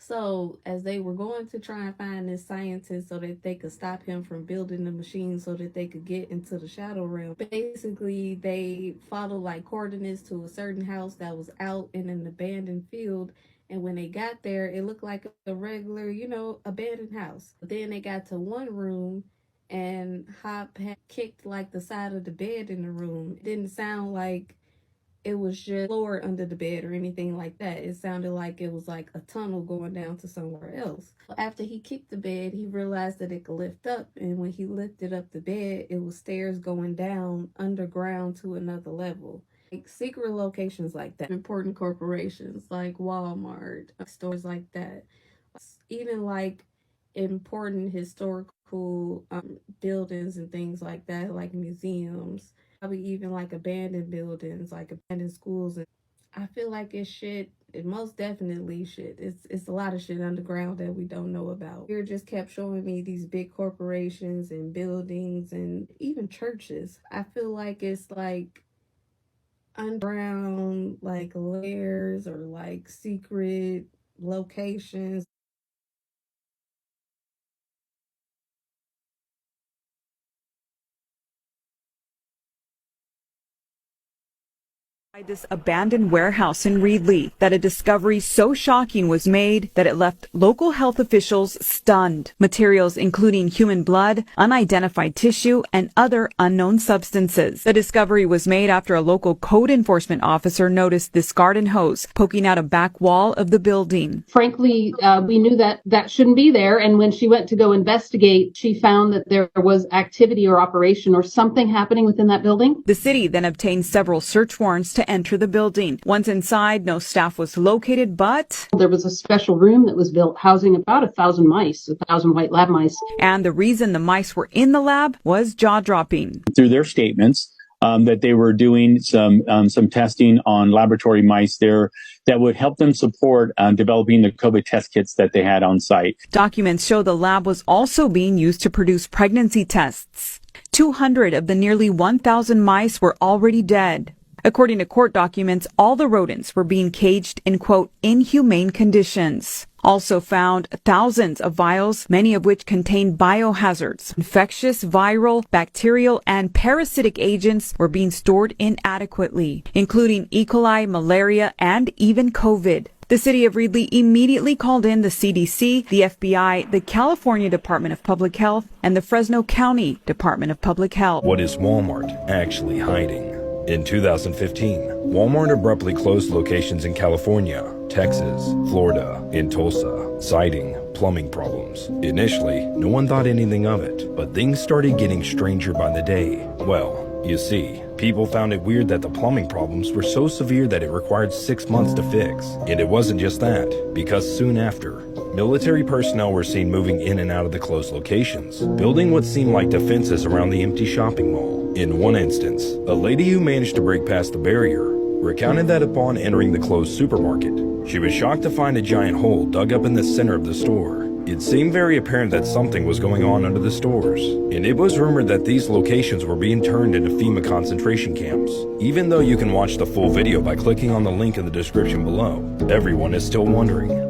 So, as they were going to try and find this scientist so that they could stop him from building the machine so that they could get into the shadow realm, basically they followed like coordinates to a certain house that was out in an abandoned field. And when they got there, it looked like a regular, abandoned house. But then they got to one room and Hop had kicked like the side of the bed in the room. It didn't sound like it was just floor under the bed or anything like that. It sounded like it was like a tunnel going down to somewhere else. After he kicked the bed, he realized that it could lift up. And when he lifted up the bed, it was stairs going down underground to another level. Like secret locations like that, important corporations like Walmart, stores like that, even like important historical buildings and things like that, like museums, probably even like abandoned buildings, like abandoned schools. And I feel like it's shit. It most definitely shit. It's a lot of shit underground that we don't know about. Here just kept showing me these big corporations and buildings and even churches. I feel like it's like underground, like layers or like secret locations. This abandoned warehouse in Reedley that a discovery so shocking was made that it left local health officials stunned. Materials including human blood, unidentified tissue, and other unknown substances. The discovery was made after a local code enforcement officer noticed this garden hose poking out a back wall of the building. Frankly, we knew that shouldn't be there, and when she went to go investigate, she found that there was activity or operation or something happening within that building. The city then obtained several search warrants to enter the building. Once inside, no staff was located, but there was a special room that was built housing about 1,000 mice, 1,000 white lab mice. And the reason the mice were in the lab was jaw-dropping. Through their statements, that they were doing some testing on laboratory mice there that would help them support developing the COVID test kits that they had on site. Documents show the lab was also being used to produce pregnancy tests. 200 of the nearly 1,000 mice were already dead. According to court documents, all the rodents were being caged in, quote, inhumane conditions. Also found thousands of vials, many of which contained biohazards. Infectious, viral, bacterial, and parasitic agents were being stored inadequately, including E. coli, malaria, and even COVID. The city of Reedley immediately called in the CDC, the FBI, the California Department of Public Health, and the Fresno County Department of Public Health. What is Walmart actually hiding? In 2015, Walmart abruptly closed locations in California, Texas, Florida, in Tulsa, citing plumbing problems. Initially, no one thought anything of it, but things started getting stranger by the day. Well, you see, people found it weird that the plumbing problems were so severe that it required 6 months to fix. And it wasn't just that, because soon after, military personnel were seen moving in and out of the closed locations, building what seemed like defenses around the empty shopping mall. In one instance, a lady who managed to break past the barrier recounted that upon entering the closed supermarket, she was shocked to find a giant hole dug up in the center of the store. It seemed very apparent that something was going on under the stores, and it was rumored that these locations were being turned into FEMA concentration camps. Even though you can watch the full video by clicking on the link in the description below, everyone is still wondering,